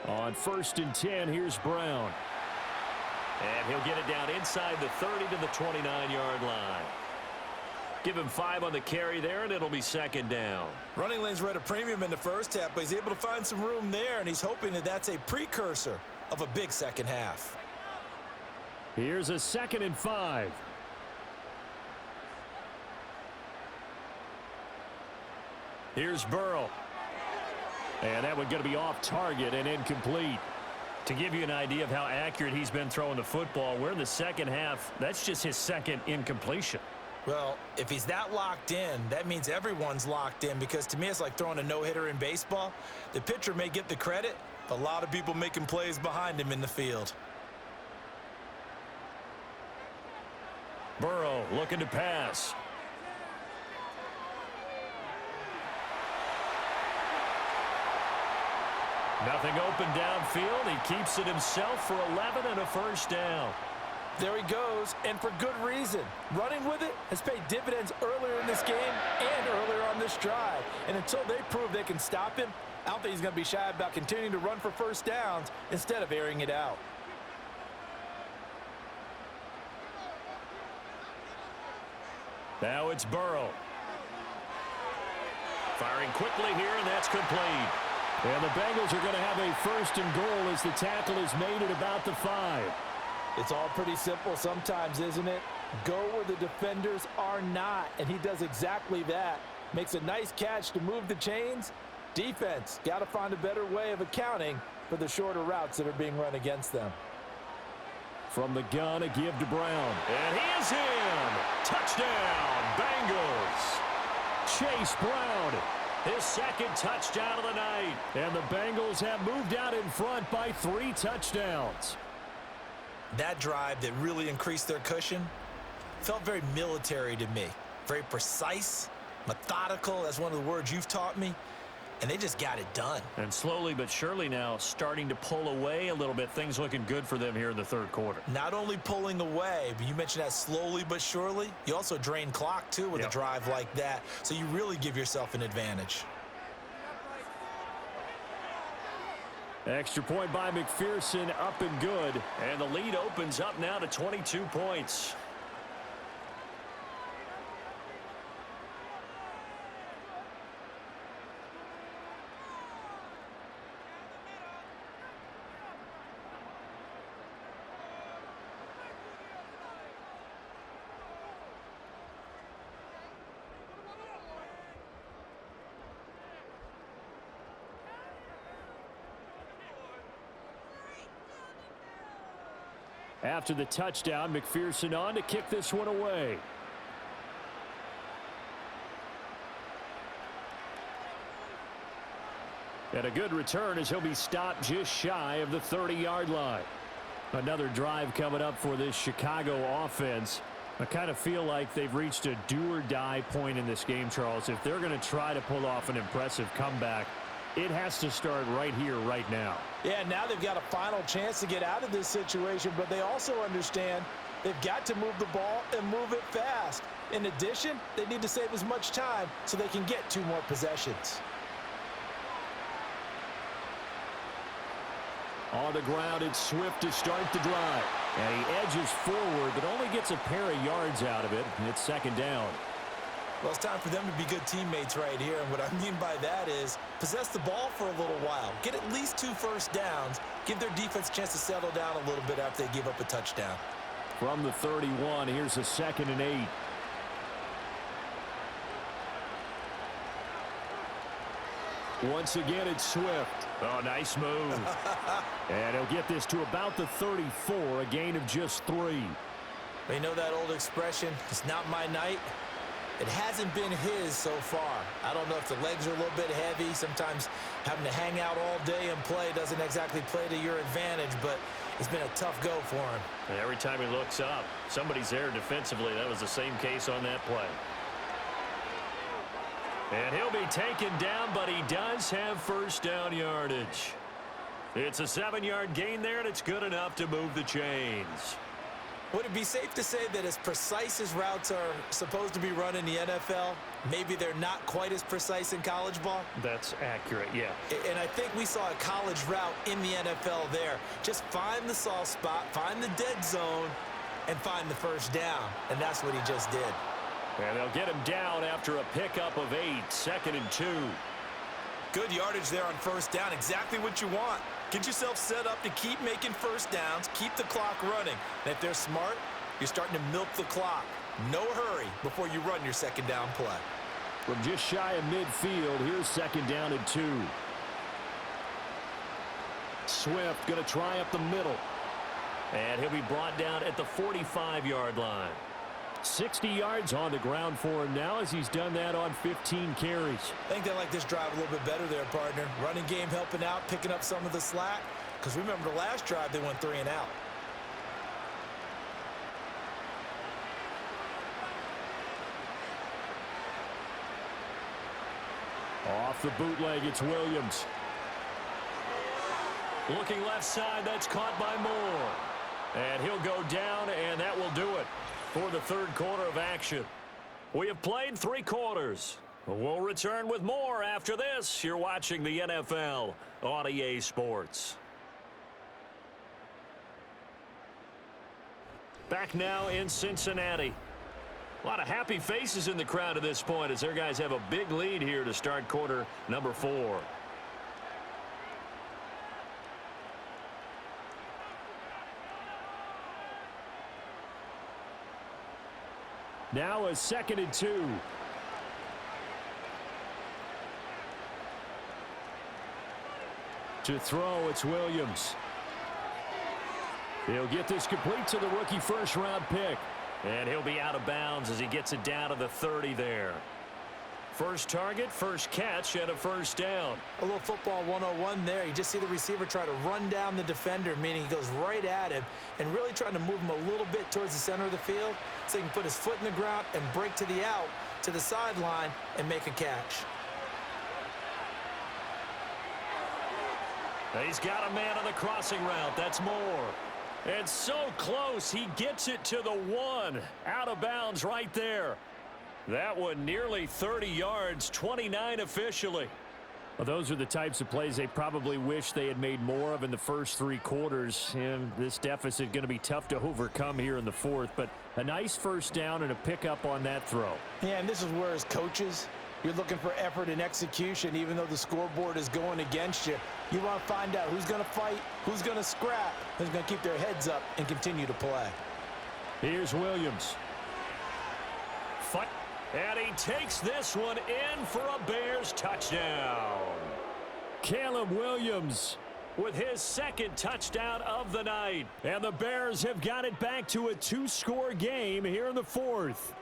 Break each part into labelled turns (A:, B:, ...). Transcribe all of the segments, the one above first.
A: On 1st and 10, here's Brown.
B: And he'll get it down inside the 30 to the 29-yard line. Give him 5 on the carry there, and it'll be 2nd down.
C: Running lanes were at a premium in the first half, but he's able to find some room there, and he's hoping that that's a precursor of a big second half.
A: Here's a 2nd and 5. Here's Burrow. And that one's going to be off target and incomplete.
B: To give you an idea of how accurate he's been throwing the football, we're in the second half. That's just his 2nd incompletion.
C: Well, if he's that locked in, that means everyone's locked in, because to me it's like throwing a no-hitter in baseball. The pitcher may get the credit, but a lot of people making plays behind him in the field.
B: Burrow looking to pass. Nothing open downfield. He keeps it himself for 11 and a 1st down.
C: There he goes, and for good reason. Running with it has paid dividends earlier in this game and earlier on this drive. And until they prove they can stop him, I don't think he's going to be shy about continuing to run for 1st downs instead of airing it out.
B: Now it's Burrow. Firing quickly here, and that's complete.
A: And the Bengals are going to have a 1st and goal as the tackle is made at about the 5.
C: It's all pretty simple sometimes, isn't it? Go where the defenders are not, and he does exactly that. Makes a nice catch to move the chains. Defense got to find a better way of accounting for the shorter routes that are being run against them.
A: From the gun, a give to Brown.
B: And he is in. Touchdown, Bengals.
A: Chase Brown.
B: His 2nd touchdown of the night.
A: And the Bengals have moved out in front by 3 touchdowns.
C: That drive that really increased their cushion felt very military to me. Very precise, methodical. That's one of the words you've taught me. And they just got it done.
B: And slowly but surely now starting to pull away a little bit. Things looking good for them here in the 3rd quarter.
C: Not only pulling away, but you mentioned that slowly but surely. You also drain clock, too, with a drive like that. So you really give yourself an advantage.
A: Extra point by McPherson, up and good.
B: And the lead opens up now to 22 points.
A: After the touchdown, McPherson on to kick this one away. And a good return as he'll be stopped just shy of the 30-yard line. Another drive coming up for this Chicago offense. I kind of feel like they've reached a do-or-die point in this game, Charles. If they're going to try to pull off an impressive comeback, it has to start right here, right now.
C: Yeah, now they've got a final chance to get out of this situation, but they also understand they've got to move the ball and move it fast. In addition, they need to save as much time so they can get 2 more possessions.
A: On the ground, it's Swift to start the drive. And he edges forward, but only gets a pair of yards out of it. And it's 2nd down.
C: Well, it's time for them to be good teammates right here. And what I mean by that is possess the ball for a little while. Get at least 2 first downs. Give their defense a chance to settle down a little bit after they give up a touchdown.
A: From the 31, here's a 2nd and 8. Once again, it's Swift.
B: Oh, nice move.
A: And he'll get this to about the 34, a gain of just 3.
C: You know that old expression, it's not my night? It hasn't been his so far. I don't know if the legs are a little bit heavy. Sometimes having to hang out all day and play doesn't exactly play to your advantage, but it's been a tough go for him.
B: And every time he looks up, somebody's there defensively. That was the same case on that play. And he'll be taken down, but he does have 1st down yardage. It's a 7-yard gain there, and it's good enough to move the chains.
C: Would it be safe to say that as precise as routes are supposed to be run in the NFL, maybe they're not quite as precise in college ball?
A: That's accurate, yeah.
C: And I think we saw a college route in the NFL there. Just find the soft spot, find the dead zone, and find the first down. And that's what he just did.
A: And they'll get him down after a pickup of 8, 2nd and 2.
C: Good yardage there on first down, exactly what you want. Get yourself set up to keep making first downs, keep the clock running. And if they're smart, you're starting to milk the clock. No hurry before you run your second down play.
A: From just shy of midfield, here's 2nd down and 2. Swift going to try up the middle. And he'll be brought down at the 45-yard line. 60 yards on the ground for him now as he's done that on 15 carries.
C: I think they like this drive a little bit better there, partner. Running game helping out, picking up some of the slack. Because remember the last drive, they went 3 and out.
A: Off the bootleg, it's Williams.
B: Looking left side, that's caught by Moore.
A: And he'll go down, and that will do it for the third quarter of action.
B: We have played 3 quarters. We'll return with more after this. You're watching the NFL on EA Sports. Back now in Cincinnati. A lot of happy faces in the crowd at this point as their guys have a big lead here to start quarter number 4.
A: Now a 2nd and 2. To throw, it's Williams. He'll get this complete to the rookie first-round pick.
B: And he'll be out of bounds as he gets it down to the 30 there. First target, first catch, and a first down.
C: A little football 101 there. You just see the receiver try to run down the defender, meaning he goes right at him and really trying to move him a little bit towards the center of the field so he can put his foot in the ground and break to the out, to the sideline, and make a catch.
B: He's got a man on the crossing route. That's Moore. And so close, he gets it to the 1. Out of bounds right there. That one nearly 30 yards, 29 officially.
A: Well, those are the types of plays they probably wish they had made more of in the first 3 quarters. And this deficit going to be tough to overcome here in the 4th. But a nice first down and a pickup on that throw.
C: Yeah, and this is where as coaches, you're looking for effort and execution, even though the scoreboard is going against you. You want to find out who's going to fight, who's going to scrap, who's going to keep their heads up and continue to play.
A: Here's Williams.
B: Fight. And he takes this one in for a Bears touchdown.
A: Caleb Williams
B: with his 2nd touchdown of the night.
A: And the Bears have got it back to a 2-score game here in the 4th.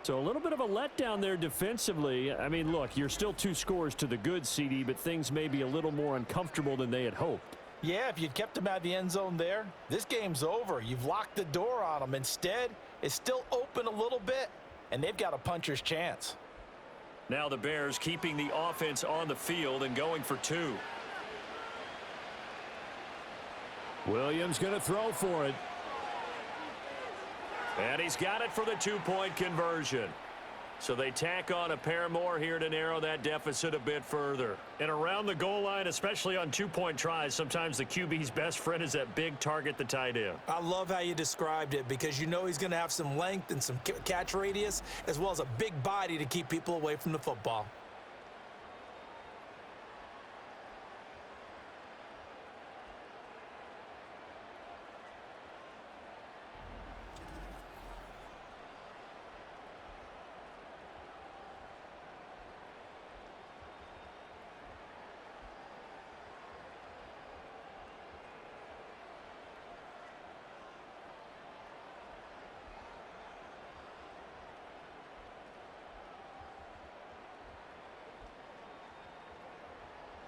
A: So a little bit of a letdown there defensively. I mean, look, you're still 2 scores to the good, CD, but things may be a little more uncomfortable than they had hoped.
C: Yeah, if you'd kept them out of the end zone there, this game's over. You've locked the door on them. Instead, it's still open a little bit, and they've got a puncher's chance.
B: Now the Bears keeping the offense on the field and going for 2.
A: Williams going to throw for it.
B: And he's got it for the 2-point conversion. So they tack on a pair more here to narrow that deficit a bit further. And around the goal line, especially on 2-point tries, sometimes the QB's best friend is that big target, the tight end.
C: I love how you described it because you know he's going to have some length and some catch radius as well as a big body to keep people away from the football.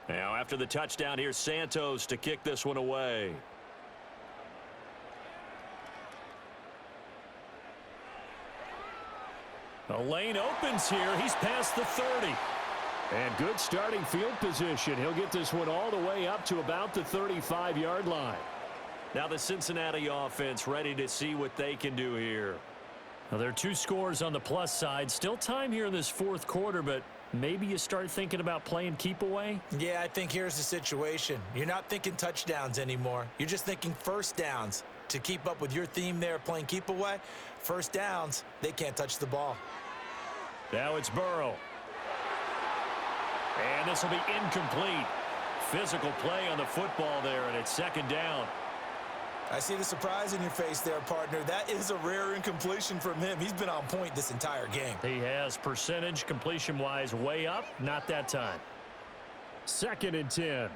B: Now after the touchdown, here's Santos to kick this one away.
A: The lane opens here. He's past the 30. And good starting field position. He'll get this one all the way up to about the 35-yard line.
B: Now the Cincinnati offense ready to see what they can do here.
A: Well, there are 2 scores on the plus side. Still time here in this fourth quarter, but maybe you start thinking about playing keep away?
C: Yeah, I think here's the situation. You're not thinking touchdowns anymore. You're just thinking first downs. To keep up with your theme there, playing keep away, first downs, they can't touch the ball.
B: Now it's Burrow. And this will be incomplete. Physical play on the football there, and it's second down.
C: I see the surprise in your face there, partner. That is a rare incompletion from him. He's been on point this entire game.
A: He has percentage completion-wise way up. Not that time. 2nd and 10.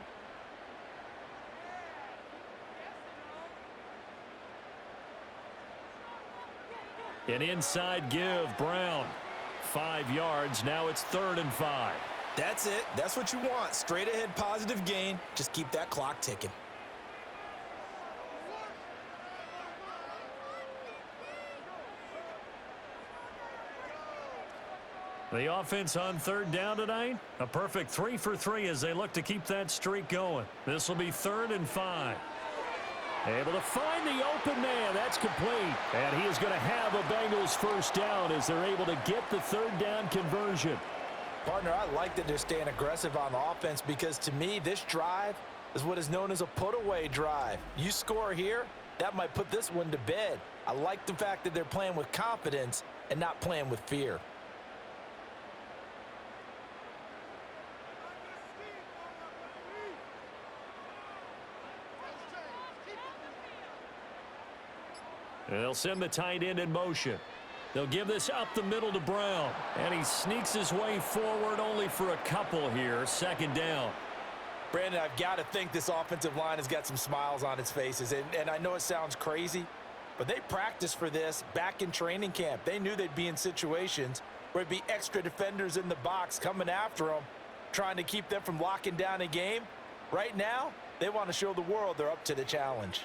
A: An inside give, Brown. 5 yards. Now it's 3rd and 5.
C: That's it. That's what you want. Straight ahead positive gain. Just keep that clock ticking.
A: The offense on 3rd down tonight. A perfect 3 for 3 as they look to keep that streak going. This will be 3rd and 5. Able to find the open man. That's complete. And he is going to have a Bengals first down as they're able to get the 3rd down conversion.
C: Partner, I like that they're staying aggressive on the offense because to me, this drive is what is known as a put-away drive. You score here, that might put this one to bed. I like the fact that they're playing with confidence and not playing with fear.
A: They'll send the tight end in motion. They'll give this up the middle to Brown. And he sneaks his way forward only for a couple here. 2nd down.
C: Brandon, I've got to think this offensive line has got some smiles on its faces. And I know it sounds crazy, but they practiced for this back in training camp. They knew they'd be in situations where it'd be extra defenders in the box coming after them, trying to keep them from locking down a game. Right now, they want to show the world they're up to the challenge.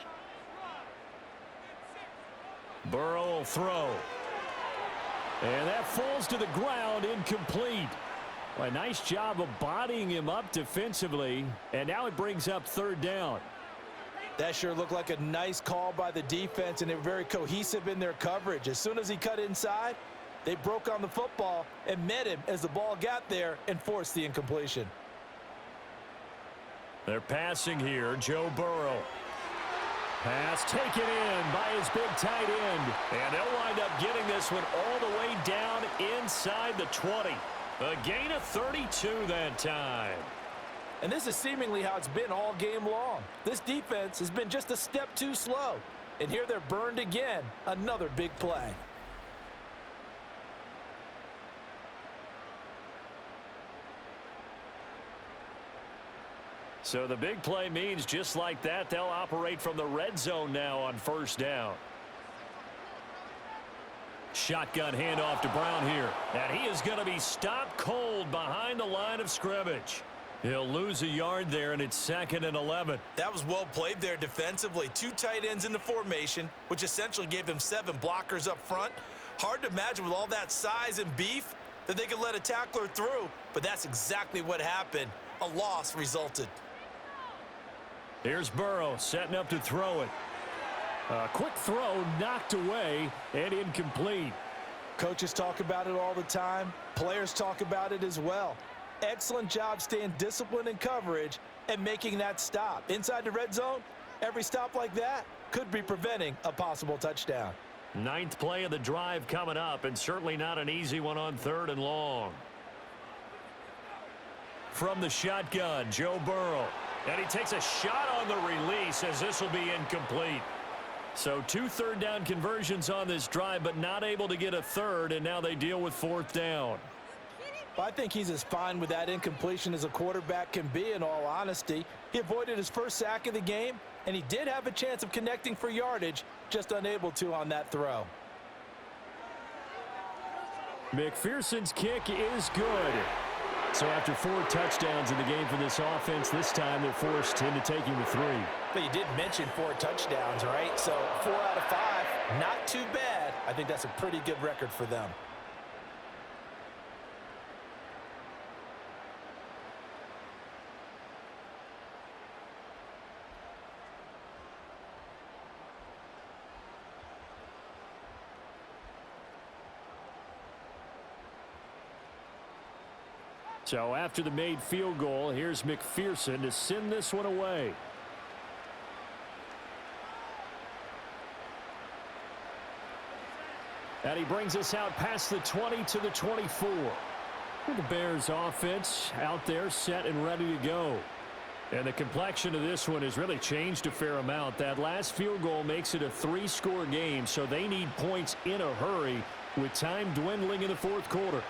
A: Burrow will throw. And that falls to the ground, incomplete. A nice job of bodying him up defensively. And now it brings up 3rd down.
C: That sure looked like a nice call by the defense, and they were very cohesive in their coverage. As soon as he cut inside, they broke on the football and met him as the ball got there and forced the incompletion.
A: They're passing here. Joe Burrow. Pass taken in by his big tight end. And they'll wind up getting this one all the way down inside the 20. A gain of 32 that time.
C: And this is seemingly how it's been all game long. This defense has been just a step too slow. And here they're burned again. Another big play.
A: So the big play means just like that, they'll operate from the red zone now on 1st down. Shotgun handoff to Brown here. And he is going to be stopped cold behind the line of scrimmage. He'll lose a yard there, and it's 2nd and 11.
C: That was well played there defensively. 2 tight ends in the formation, which essentially gave them 7 blockers up front. Hard to imagine with all that size and beef that they could let a tackler through, but that's exactly what happened. A loss resulted.
A: Here's Burrow setting up to throw it. A quick throw knocked away and incomplete.
C: Coaches talk about it all the time. Players talk about it as well. Excellent job staying disciplined in coverage and making that stop. Inside the red zone, every stop like that could be preventing a possible touchdown.
A: 9th play of the drive coming up, and certainly not an easy one on 3rd and long. From the shotgun, Joe Burrow. And he takes a shot on the release as this will be incomplete. So 2 3rd down conversions on this drive, but not able to get a 3rd, and now they deal with 4th down.
C: I think he's as fine with that incompletion as a quarterback can be, in all honesty. He avoided his first sack of the game, and he did have a chance of connecting for yardage, just unable to on that throw.
A: McPherson's kick is good. So after 4 touchdowns in the game for this offense, this time they're forced into taking the 3.
C: But you did mention 4 touchdowns, right? So 4 out of 5, not too bad. I think that's a pretty good record for them.
A: So after the made field goal, here's McPherson to send this one away. And he brings us out past the 20 to the 24. The Bears offense out there set and ready to go. And the complexion of this one has really changed a fair amount. That last field goal makes it a 3-score game, so they need points in a hurry with time dwindling in the fourth quarter.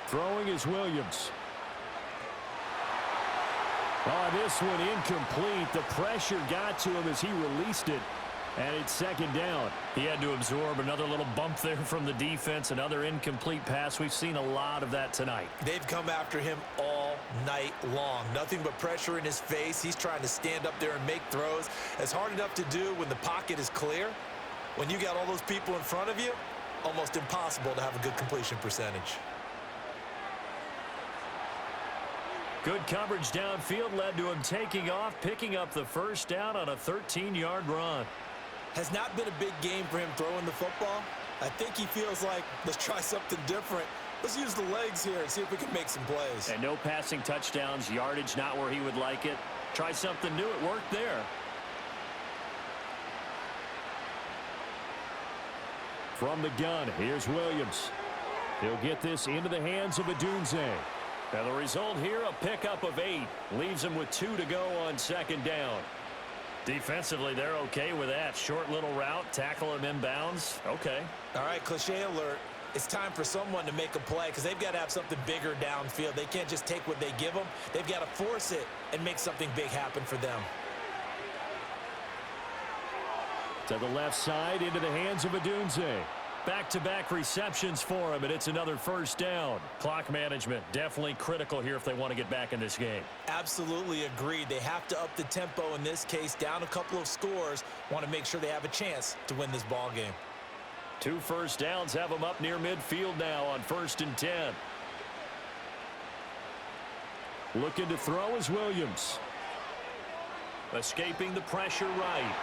A: Throwing is Williams. Oh, this one incomplete. The pressure got to him as he released it, and it's second down.
B: He had to absorb another little bump there from the defense, another incomplete pass. We've seen a lot of that tonight.
C: They've come after him all night long. Nothing but pressure in his face. He's trying to stand up there and make throws. It's hard enough to do when the pocket is clear. When you got all those people in front of you, almost impossible to have a good completion percentage.
B: Good coverage downfield led to him taking off, picking up the first down on a 13-yard run.
C: Has not been a big game for him throwing the football. I think he feels like, let's try something different. Let's use the legs here and see if we can make some plays.
B: And no passing touchdowns, yardage not where he would like it. Try something new. It worked there.
A: From the gun, here's Williams. He'll get this into the hands of Adunze.
B: And the result here, a pickup of 8. Leaves him with 2 to go on second down. Defensively, they're okay with that. Short little route, tackle him inbounds. Okay.
C: All right, cliche alert. It's time for someone to make a play because they've got to have something bigger downfield. They can't just take what they give them. They've got to force it and make something big happen for them.
A: To the left side, into the hands of Adunze.
B: Back-to-back receptions for him, and it's another first down. Clock management definitely critical here if they want to get back in this game.
C: Absolutely agreed. They have to up the tempo in this case, down a couple of scores. Want to make sure they have a chance to win this ball game.
B: 2 first downs have them up near midfield now on 1st and 10.
A: Looking to throw is Williams.
B: Escaping the pressure right.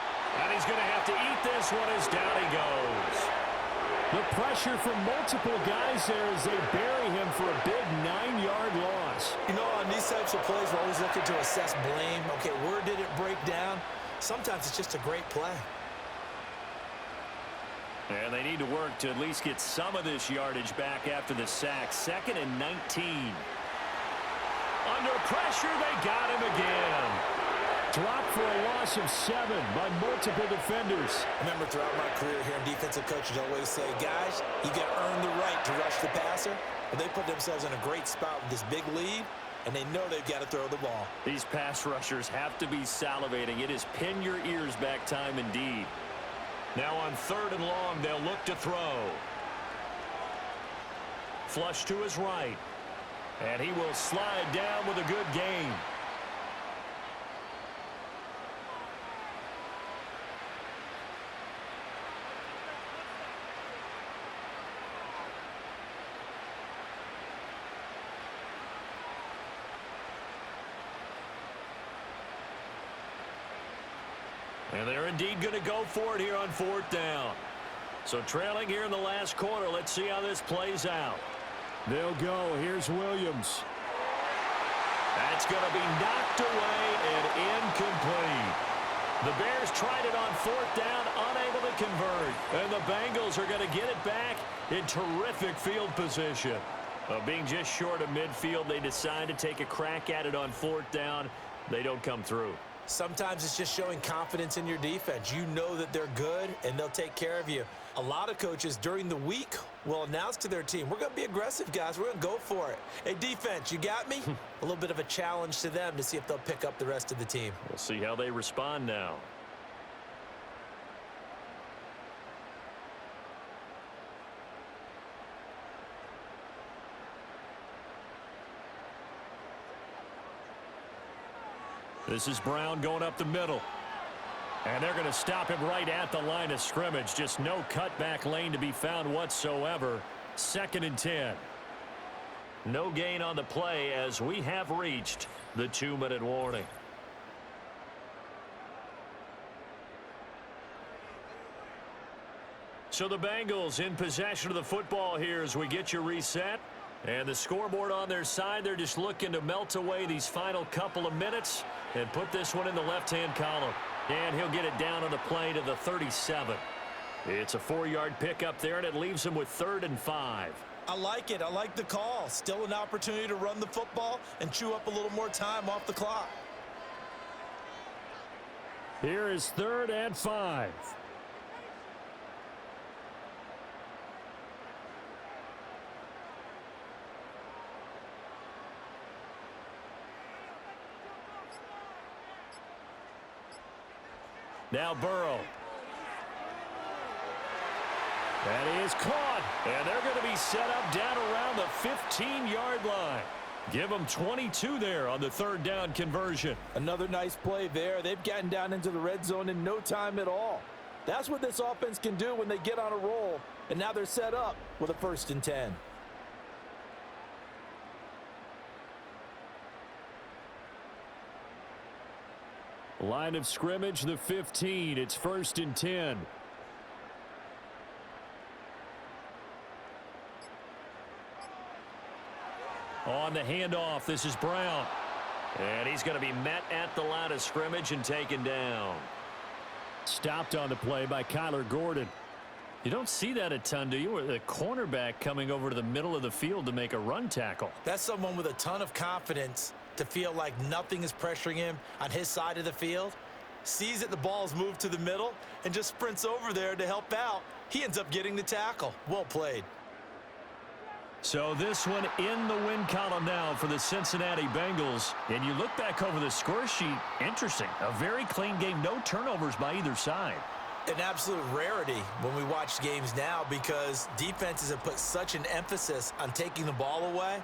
B: And he's going to have to eat this one as down he goes.
A: The pressure from multiple guys there as they bury him for a big 9-yard loss.
C: You know, on these types of plays, we're always looking to assess blame. Okay, where did it break down? Sometimes it's just a great play.
B: And they need to work to at least get some of this yardage back after the sack. 2nd and 19. Under pressure, they got him again.
A: Dropped for a loss of 7 by multiple defenders.
C: Remember, throughout my career here, defensive coaches always say, guys, you got to earn the right to rush the passer. But they put themselves in a great spot with this big lead, and they know they've got to throw the ball.
B: These pass rushers have to be salivating. It is pin your ears back time indeed. Now on 3rd and long, they'll look to throw. Flush to his right. And he will slide down with a good gain. And they're indeed going to go for it here on 4th down. So trailing here in the last quarter. Let's see how this plays out.
A: They'll go. Here's Williams.
B: That's going to be knocked away and incomplete. The Bears tried it on 4th down, unable to convert. And the Bengals are going to get it back in terrific field position. Being just short of midfield, they decide to take a crack at it on 4th down. They don't come through.
C: Sometimes it's just showing confidence in your defense. You know that they're good, and they'll take care of you. A lot of coaches during the week will announce to their team, we're going to be aggressive, guys. We're going to go for it. Hey, defense, you got me? A little bit of a challenge to them to see if they'll pick up the rest of the team.
B: We'll see how they respond now. This is Brown going up the middle. And they're going to stop him right at the line of scrimmage. Just no cutback lane to be found whatsoever. 2nd and 10. No gain on the play as we have reached the 2-minute warning. So the Bengals in possession of the football here as we get you reset. And the scoreboard on their side, they're just looking to melt away these final couple of minutes and put this one in the left-hand column. And he'll get it down on the play to the 37. It's a 4-yard pickup there, and it leaves him with 3rd and 5.
C: I like it. I like the call. Still an opportunity to run the football and chew up a little more time off the clock.
A: Here is 3rd and 5. Now Burrow. And he is caught. And they're going to be set up down around the 15-yard line. Give them 22 there on the 3rd down conversion.
C: Another nice play there. They've gotten down into the red zone in no time at all. That's what this offense can do when they get on a roll. And now they're set up with a 1st and 10.
A: Line of scrimmage, the 15. It's 1st and 10. On the handoff, this is Brown.
B: And he's going to be met at the line of scrimmage and taken down.
A: Stopped on the play by Kyler Gordon. You don't see that a ton, do you? With a cornerback coming over to the middle of the field to make a run tackle.
C: That's someone with a ton of confidence to feel like nothing is pressuring him on his side of the field. Sees that the ball's moved to the middle and just sprints over there to help out. He ends up getting the tackle. Well played.
A: So this one in the win column now for the Cincinnati Bengals. And you look back over the score sheet, interesting. A very clean game, no turnovers by either side.
C: An absolute rarity when we watch games now because defenses have put such an emphasis on taking the ball away.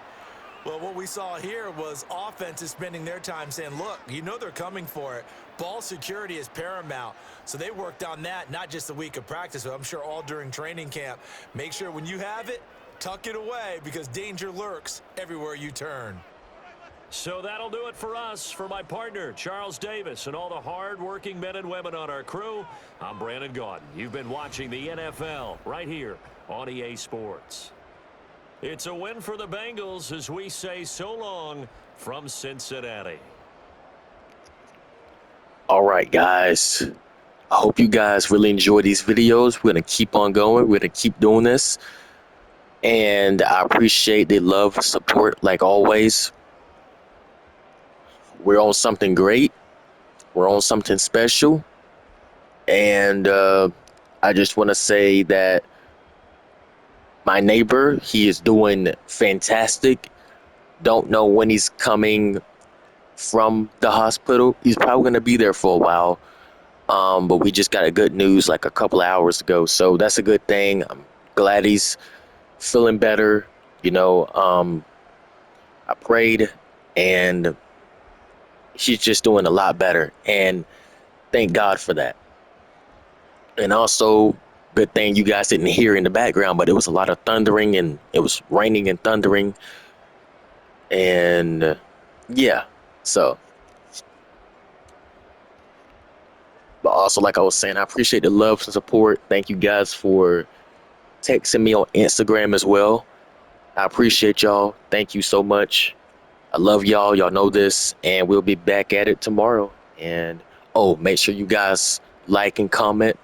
C: Well, what we saw here was offenses spending their time saying, look, you know they're coming for it. Ball security is paramount. So they worked on that, not just a week of practice, but I'm sure all during training camp. Make sure when you have it, tuck it away because danger lurks everywhere you turn.
B: So that'll do it for us. For my partner, Charles Davis, and all the hard-working men and women on our crew, I'm Brandon Gaudin. You've been watching the NFL right here on EA Sports. It's a win for the Bengals as we say so long from Cincinnati.
D: All right, guys. I hope you guys really enjoy these videos. We're going to keep on going. We're going to keep doing this. And I appreciate the love, support, like always. We're on something great. We're on something special. And I just want to say that my neighbor, he is doing fantastic. Don't know when he's coming from the hospital. He's probably going to be there for a while. But we just got a good news like a couple of hours ago. So that's a good thing. I'm glad he's feeling better. You know, I prayed and she's just doing a lot better. And thank God for that. And also, good thing you guys didn't hear in the background, but it was a lot of thundering and it was raining and thundering. And yeah, so. But also, like I was saying, I appreciate the love and support. Thank you guys for texting me on Instagram as well. I appreciate y'all. Thank you so much. I love y'all. Y'all know this. And we'll be back at it tomorrow. And, oh, make sure you guys like and comment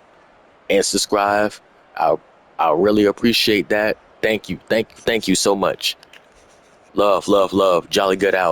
D: and subscribe. I really appreciate that. Thank you. Thank you so much. Love, love, love. Jolly good out.